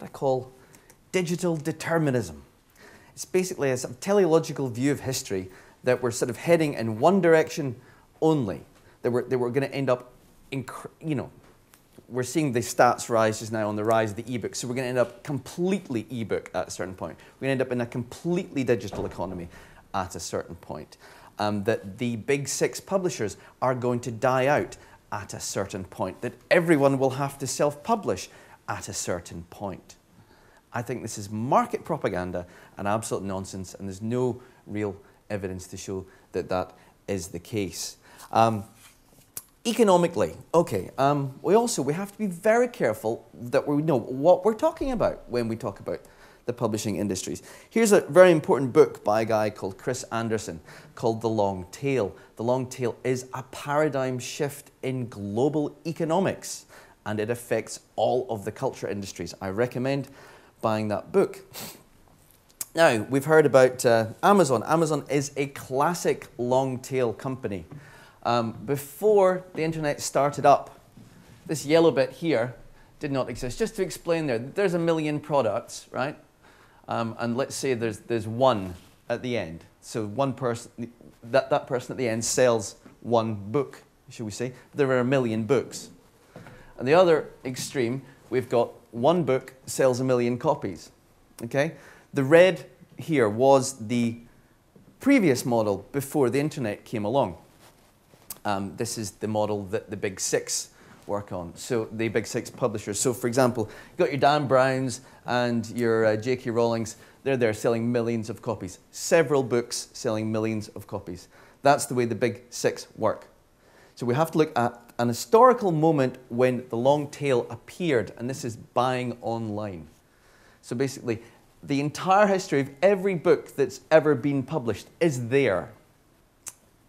what I call digital determinism. It's basically a sort of teleological view of history that we're sort of heading in one direction only, that we're going to end up, we're seeing the stats rise just now on the rise of the ebook, so we're going to end up completely ebook at a certain point. We're going to end up in a completely digital economy at a certain point. That the big 6 publishers are going to die out at a certain point, that everyone will have to self-publish at a certain point. I think this is market propaganda and absolute nonsense, and there's no real evidence to show that that is the case. Economically, okay, we have to be very careful that we know what we're talking about when we talk about the publishing industries. Here's a very important book by a guy called Chris Anderson called The Long Tail. The Long Tail is a paradigm shift in global economics, and it affects all of the culture industries. I recommend buying that book. Now, we've heard about Amazon. Amazon is a classic long tail company. Before the internet started up, this yellow bit here did not exist. Just to explain there's a million products, right? And let's say there's one at the end. So one person, that person at the end sells one book, should we say. There are a million books. On the other extreme, we've got one book sells a million copies, okay? The red here was the previous model before the internet came along. This is the model that the big 6 work on. So the big 6 publishers. So for example, you've got your Dan Browns and your J.K. Rowlings. They're there selling millions of copies. Several books selling millions of copies. That's the way the big 6 work. So we have to look at an historical moment when the long tail appeared, and this is buying online. So basically, the entire history of every book that's ever been published is there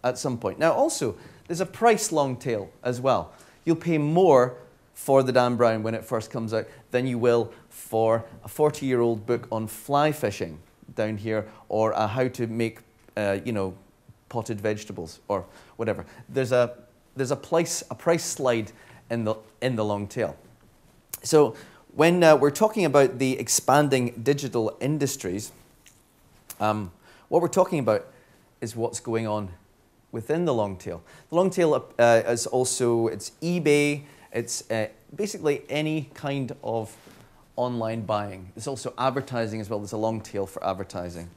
at some point. Now also, there's a price long tail as well. You'll pay more for the Dan Brown when it first comes out than you will for a 40-year-old book on fly fishing down here, or a how to make, potted vegetables or whatever. There's a price slide in the long tail. So when we're talking about the expanding digital industries, what we're talking about is what's going on within the long tail. The long tail is also, it's eBay, it's basically any kind of online buying. There's also advertising as well. There's a long tail for advertising.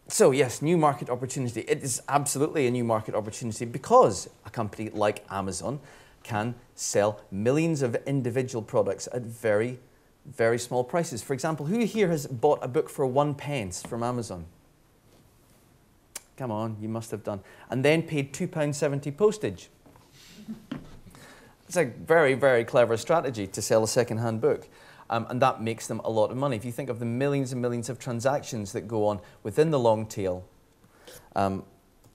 So yes, new market opportunity. It is absolutely a new market opportunity because a company like Amazon can sell millions of individual products at very, very small prices. For example, who here has bought a book for 1 pence from Amazon? Come on, you must have done. And then paid £2.70 postage. It's a very, very clever strategy to sell a second-hand book. And that makes them a lot of money. If you think of the millions and millions of transactions that go on within the long tail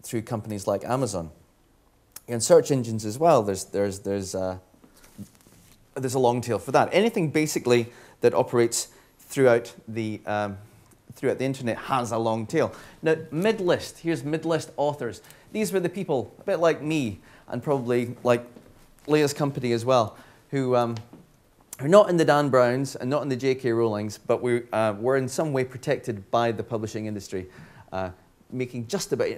through companies like Amazon. And search engines as well, there's a long tail for that. Anything basically that operates throughout the internet has a long tail. Now, mid-list, here's mid-list authors. These were the people, a bit like me, and probably like Leah's company as well, who are not in the Dan Browns and not in the J.K. Rowlings, but we're in some way protected by the publishing industry, making just about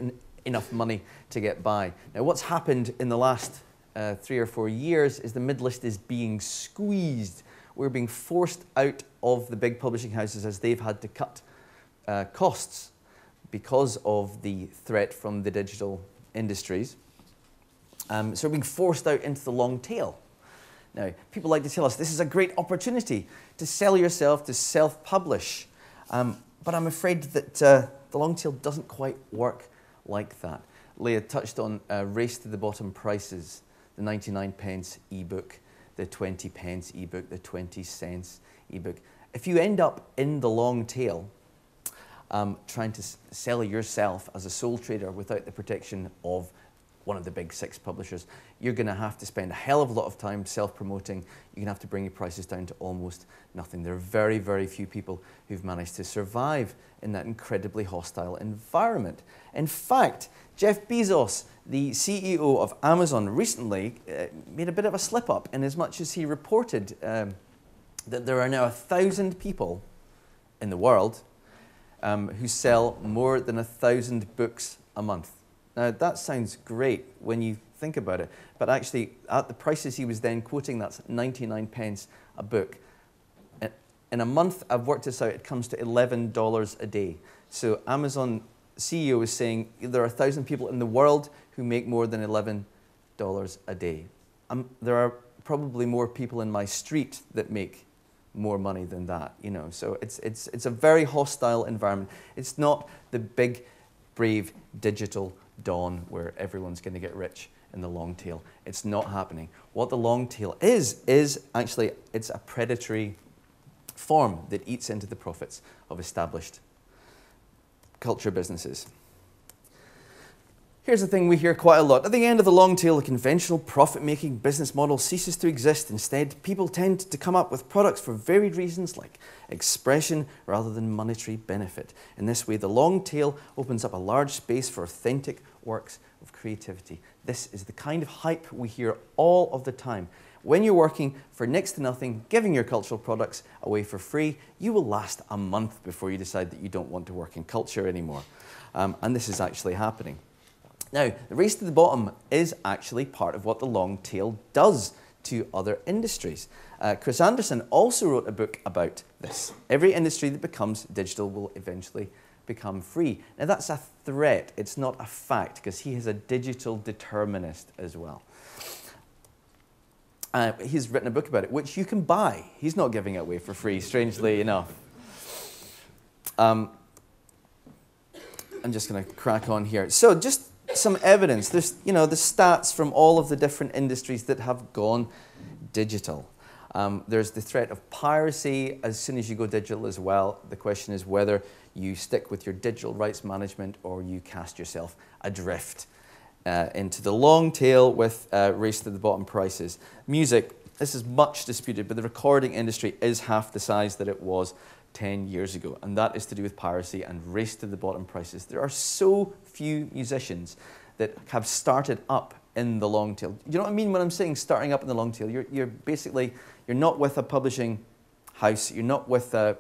enough money to get by. Now, what's happened in the last 3 or 4 years is the mid-list is being squeezed. We're being forced out of the big publishing houses as they've had to cut costs because of the threat from the digital industries. So we're being forced out into the long tail. Now, people like to tell us this is a great opportunity to sell yourself, to self-publish. But I'm afraid that the long tail doesn't quite work like that. Leah touched on race to the bottom prices, the 99 pence ebook, the 20 pence ebook, the 20 cents ebook. If you end up in the long tail, trying to sell yourself as a sole trader without the protection of one of the big 6 publishers, you're going to have to spend a hell of a lot of time self-promoting. You're going to have to bring your prices down to almost nothing. There are very, very few people who've managed to survive in that incredibly hostile environment. In fact, Jeff Bezos, the CEO of Amazon, recently made a bit of a slip-up in as much as he reported that there are now 1,000 people in the world who sell more than 1,000 books a month. Now, that sounds great when you think about it, but actually, at the prices he was then quoting, that's 99 pence a book. In a month, I've worked this out, it comes to $11 a day. So Amazon CEO is saying there are 1,000 people in the world who make more than $11 a day. There are probably more people in my street that make more money than that, you know. So it's a very hostile environment. It's not the big, brave digital dawn where everyone's going to get rich in the long tail. It's not happening. What the long tail is actually, it's a predatory form that eats into the profits of established culture businesses. Here's the thing we hear quite a lot. At the end of the long tail, the conventional profit-making business model ceases to exist. Instead, people tend to come up with products for varied reasons like expression rather than monetary benefit. In this way, the long tail opens up a large space for authentic works of creativity. This is the kind of hype we hear all of the time. When you're working for next to nothing, giving your cultural products away for free, you will last a month before you decide that you don't want to work in culture anymore. And this is actually happening. Now, the race to the bottom is actually part of what the long tail does to other industries. Chris Anderson also wrote a book about this. Every industry that becomes digital will eventually become free. Now, that's a threat. It's not a fact, because he is a digital determinist as well. He's written a book about it, which you can buy. He's not giving it away for free, strangely enough. I'm just going to crack on here. So just some evidence. There's, you know, the stats from all of the different industries that have gone digital. There's the threat of piracy as soon as you go digital as well. The question is whether you stick with your digital rights management or you cast yourself adrift into the long tail with race to the bottom prices. Music, this is much disputed, but the recording industry is half the size that it was 10 years ago, and that is to do with piracy and race to the bottom prices. There are so few musicians that have started up in the long tail. Do you know what I mean when I'm saying starting up in the long tail? You're basically, you're not with a publishing house, you're not with a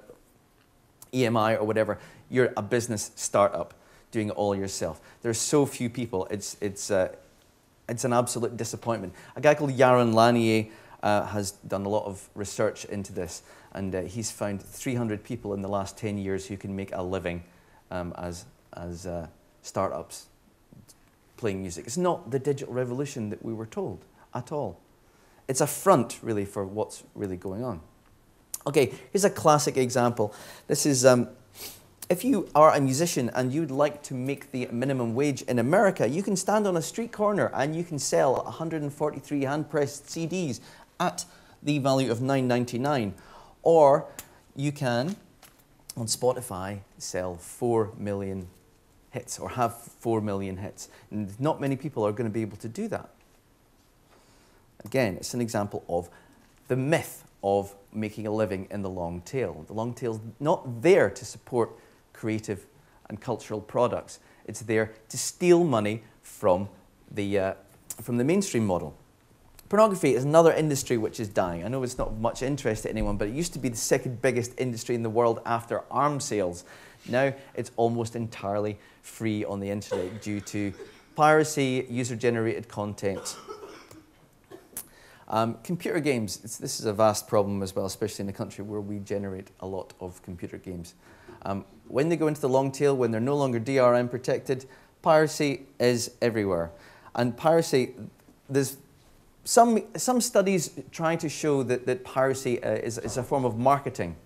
EMI or whatever, you're a business startup doing it all yourself. There's so few people, it's an absolute disappointment. A guy called Yaron Lanier has done a lot of research into this, and he's found 300 people in the last 10 years who can make a living as startups playing music. It's not the digital revolution that we were told at all. It's a front, really, for what's really going on. Okay, here's a classic example. This is, if you are a musician and you'd like to make the minimum wage in America, you can stand on a street corner and you can sell 143 hand-pressed CDs at the value of $9.99. Or you can, on Spotify, sell 4 million hits or have 4 million hits. And not many people are going to be able to do that. Again, it's an example of the myth of making a living in the long tail. The long tail's not there to support creative and cultural products. It's there to steal money from the mainstream model. Pornography is another industry which is dying. I know it's not of much interest to anyone, but it used to be the second biggest industry in the world after arms sales. Now it's almost entirely free on the internet due to piracy, user-generated content. Computer games, this is a vast problem as well, especially in a country where we generate a lot of computer games. When they go into the long tail, when they're no longer DRM protected, piracy is everywhere. And piracy, there's some studies trying to show that piracy is a form of marketing.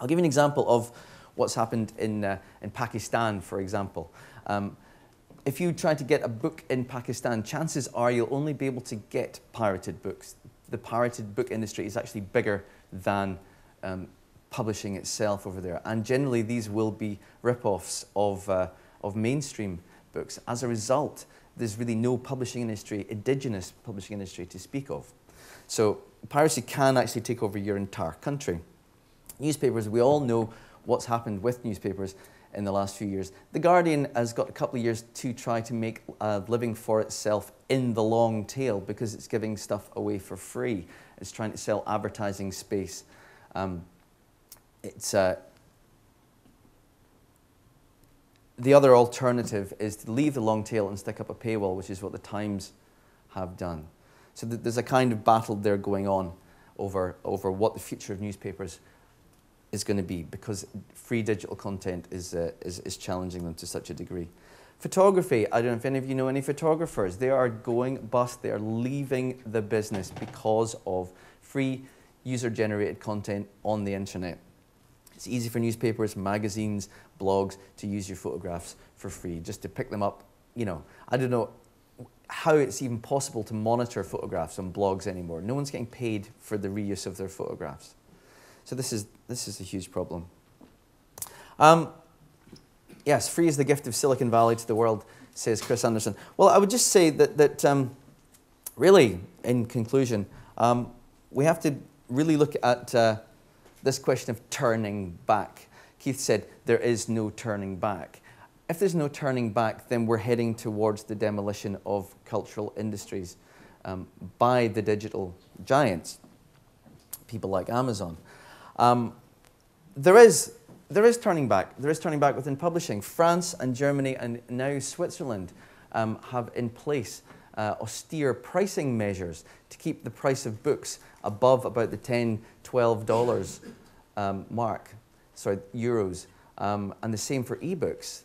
I'll give you an example of what's happened in Pakistan, for example. If you try to get a book in Pakistan, chances are you'll only be able to get pirated books. The pirated book industry is actually bigger than publishing itself over there. And generally, these will be rip-offs of mainstream books. books. As a result, there's really no publishing industry, indigenous publishing industry to speak of. So piracy can actually take over your entire country. Newspapers, we all know what's happened with newspapers in the last few years. The Guardian has got a couple of years to try to make a living for itself in the long tail because it's giving stuff away for free. It's trying to sell advertising space. The other alternative is to leave the long tail and stick up a paywall, which is what the Times have done. So there's a kind of battle there going on over what the future of newspapers is going to be, because free digital content is challenging them to such a degree. Photography, I don't know if any of you know any photographers. They are going bust. They are leaving the business because of free user-generated content on the internet. It's easy for newspapers, magazines, blogs to use your photographs for free, just to pick them up. You know, I don't know how it's even possible to monitor photographs on blogs anymore. No one's getting paid for the reuse of their photographs. So this is a huge problem. Yes, free is the gift of Silicon Valley to the world, says Chris Anderson. Well, I would just say that really, in conclusion, we have to really look at this question of turning back. Keith said there is no turning back. If there's no turning back, then we're heading towards the demolition of cultural industries by the digital giants, people like Amazon. There is turning back. There is turning back within publishing. France and Germany and now Switzerland have in place austere pricing measures to keep the price of books above about the $10, $12 mark, sorry, euros, and the same for ebooks.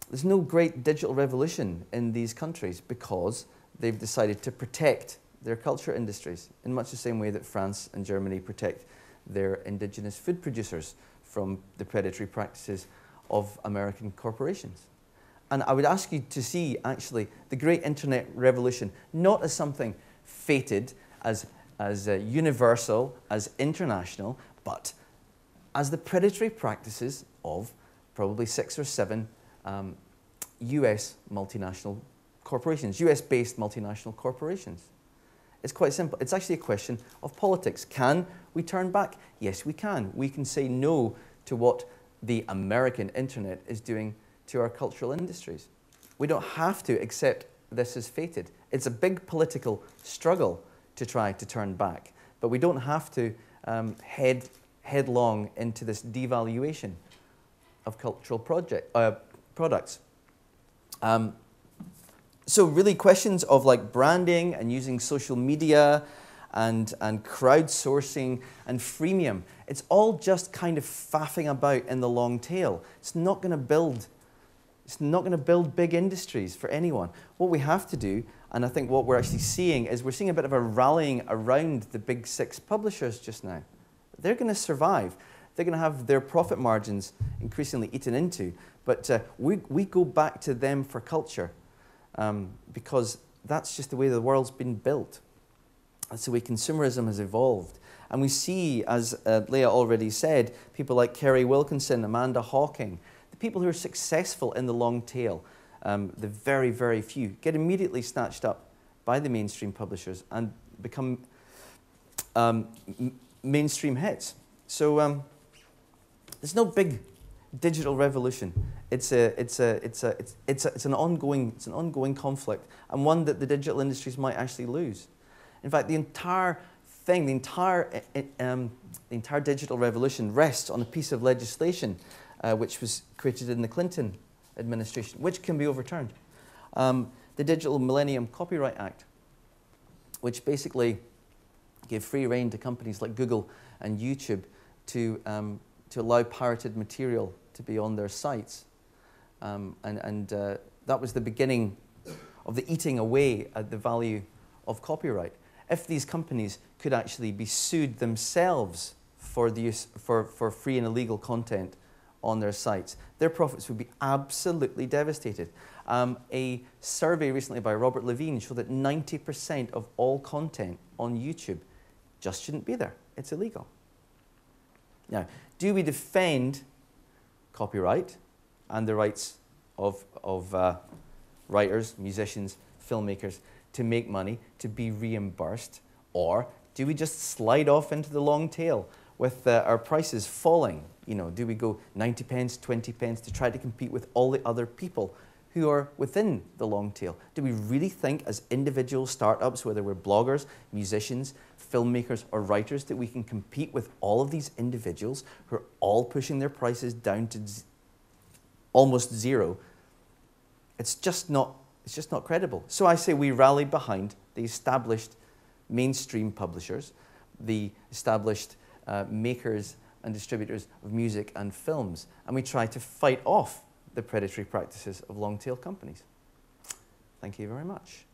There's no great digital revolution in these countries because they've decided to protect their culture industries in much the same way that France and Germany protect their indigenous food producers from the predatory practices of American corporations. And I would ask you to see, actually, the great internet revolution not as something fated, as universal, as international, but as the predatory practices of probably 6 or 7 US multinational corporations, US-based multinational corporations. It's quite simple. It's actually a question of politics. Can we turn back? Yes, we can. We can say no to what the American internet is doing to our cultural industries. We don't have to accept this as fated. It's a big political struggle to try to turn back, but we don't have to head headlong into this devaluation of cultural products. So really questions of like branding and using social media and crowdsourcing and freemium, it's all just kind of faffing about in the long tail. It's not going to build big industries for anyone. What we have to do, and I think what we're actually seeing, is we're seeing a bit of a rallying around the big 6 publishers just now. They're going to survive. They're going to have their profit margins increasingly eaten into. But we go back to them for culture because that's just the way the world's been built. That's the way consumerism has evolved. And we see, as Leah already said, people like Kerry Wilkinson, Amanda Hawking, the people who are successful in the long tail, the very, very few, get immediately snatched up by the mainstream publishers and become mainstream hits. So there's no big digital revolution. It's an ongoing conflict, and one that the digital industries might actually lose. In fact, the entire thing, the entire digital revolution rests on a piece of legislation which was created in the Clinton administration, which can be overturned. The Digital Millennium Copyright Act, which basically gave free rein to companies like Google and YouTube to allow pirated material to be on their sites. That was the beginning of the eating away at the value of copyright. If these companies could actually be sued themselves for the use for free and illegal content on their sites, their profits would be absolutely devastated. A survey recently by Robert Levine showed that 90% of all content on YouTube just shouldn't be there. It's illegal. Now, do we defend copyright and the rights of writers, musicians, filmmakers to make money, to be reimbursed? Or do we just slide off into the long tail with our prices falling? You know, do we go 90 pence, 20 pence to try to compete with all the other people who are within the long tail? Do we really think as individual startups, whether we're bloggers, musicians, filmmakers or writers, that we can compete with all of these individuals who are all pushing their prices down to almost zero? It's just not credible. So I say we rally behind the established mainstream publishers, the established makers and distributors of music and films, and we try to fight off the predatory practices of long tail companies. Thank you very much.